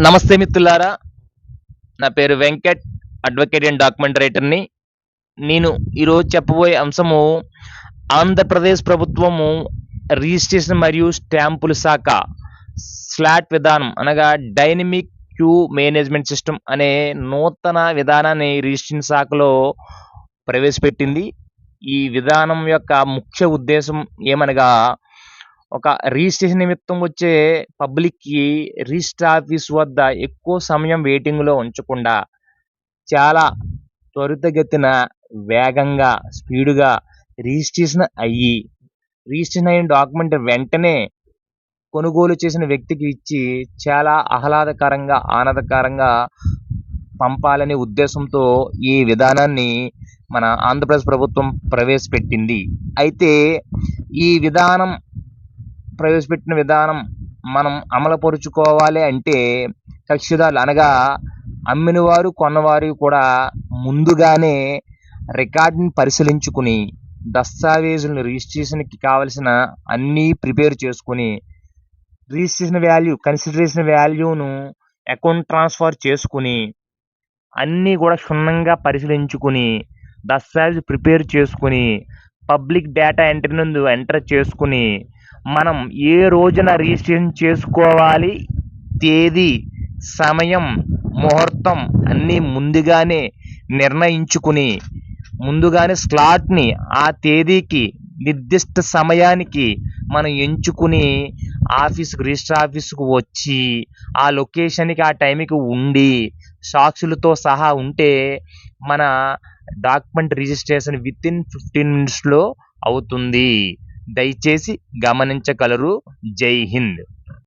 నమస్తే మిత్రులారా, నా పేరు వెంకట్, అడ్వకేట్ అండ్ డాక్యుమెంట్ రైటర్ని. నేను ఈరోజు చెప్పబోయే అంశము ఆంధ్రప్రదేశ్ ప్రభుత్వము రిజిస్ట్రేషన్ మరియు స్టాంపుల శాఖ స్లాట్ విధానం అనగా డైనమిక్ క్యూ మేనేజ్మెంట్ సిస్టమ్ అనే నూతన విధానాన్ని రిజిస్ట్రేషన్ శాఖలో ప్రవేశపెట్టింది. ఈ విధానం యొక్క ముఖ్య ఉద్దేశం ఏమనగా, ఒక రిజిస్ట్రేషన్ నిమిత్తం వచ్చే పబ్లిక్కి రిజిస్టర్ ఆఫీస్ వద్ద ఎక్కువ సమయం వెయిటింగ్లో ఉంచకుండా చాలా త్వరితగతిన వేగంగా స్పీడుగా రిజిస్ట్రేషన్ అయిన డాక్యుమెంట్ వెంటనే కొనుగోలు చేసిన వ్యక్తికి ఇచ్చి చాలా ఆనందకరంగా పంపాలనే ఉద్దేశంతో ఈ విధానాన్ని మన ఆంధ్రప్రదేశ్ ప్రభుత్వం ప్రవేశపెట్టింది. అయితే ఈ ప్రవేశపెట్టిన విధానం మనం అమలుపరుచుకోవాలి అంటే కక్షిదారులు అనగా అమ్మినవారు కొన్నవారు కూడా ముందుగానే రికార్డుని పరిశీలించుకుని దస్తావేజులను రిజిస్ట్రేషన్కి కావలసిన అన్నీ ప్రిపేర్ చేసుకుని కన్సిడరేషన్ వాల్యూను అకౌంట్ ట్రాన్స్ఫర్ చేసుకుని అన్నీ కూడా క్షుణ్ణంగా పరిశీలించుకుని దస్తావేజు ప్రిపేర్ చేసుకుని పబ్లిక్ డేటా ఎంట్రీ నందు ఎంటర్ చేసుకుని మనం ఏ రోజున రిజిస్ట్రేషన్ చేసుకోవాలి, తేదీ, సమయం, ముహూర్తం అన్నీ ముందుగానే నిర్ణయించుకుని ముందుగానే స్లాట్ని ఆ తేదీకి నిర్దిష్ట సమయానికి మనం ఎంచుకుని రిజిస్టర్ ఆఫీసుకు వచ్చి ఆ లొకేషన్కి ఆ టైంకి ఉండి సాక్షులతో సహా ఉంటే మన డాక్యుమెంట్ రిజిస్ట్రేషన్ వితిన్ 15 minutesలో అవుతుంది. దయచేసి గమనించగలరు. జై హింద్.